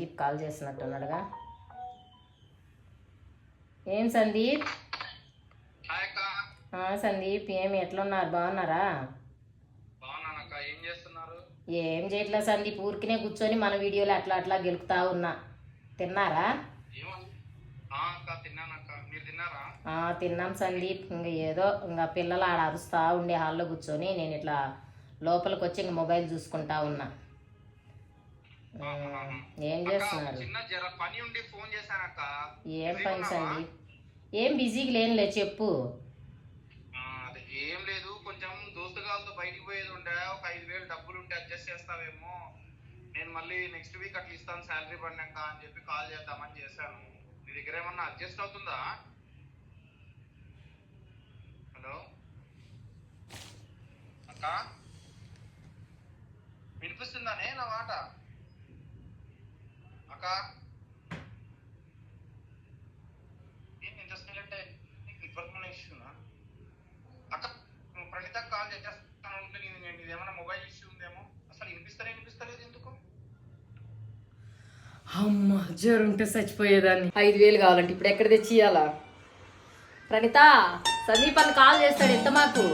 Sandeep call చేస్తున్నట్టున్నాడుగా. ఏం సందీప్? సందీప్ ఏమి ఎట్లున్నారు, బాగున్నారా? ఏం చేయట్లేదు సందీప్, ఊరికినే కూర్చొని మన వీడియోలు అట్లా అట్లా గెలుపుతా ఉన్నా. తిన్నారా? తిన్నాం సందీప్. ఇంకా ఏదో ఇంకా పిల్లలు ఆడ అరుస్తా ఉండే హాల్లో కూర్చొని నేను ఇట్లా లోపలికి వచ్చి ఇంక మొబైల్ చూసుకుంటా ఉన్నా. ఏం చేస్తున్నారు? ఏం పని సందీప్? ఏం బిజీగా లేనులే, చెప్పు. ఏం లేదు, కొంచెం దోస్తుగాలతో బయటికి పోయేది ఉండే, ఒక 5,000 డబ్బులు ఉంటే అడ్జస్ట్ చేస్తావేమో. నేను మళ్ళీ నెక్స్ట్ వీక్ అట్లా ఇస్తాను శాలరీ పడినాక అని చెప్పి కాల్ చేద్దామని చేశాను. నీ దగ్గర ఏమన్నా అడ్జస్ట్ అవుతుందా? హలో అక్క, వినిపిస్తుందానే నా మాట? అక్క ఇంట్రెస్ట్ అంటే ఇన్ఫర్మేషన్ అక్క, ప్రణీత కాల్ చేస్తాను ఉంటే నీదేమన్నా మొబైల్ ఇష్యూ ఉందేమో. అసలు వినిపిస్తలేదు ఎందుకు? అమ్మ జ్వరం ఉంటే చచ్చిపోయేదాన్ని. 5,000 కావాలంటే ఇప్పుడు ఎక్కడ తెచ్చి ఇయ్యాలా? ప్రణీత, సందీప్ అని కాల్ చేస్తాడు, ఎంత మాకు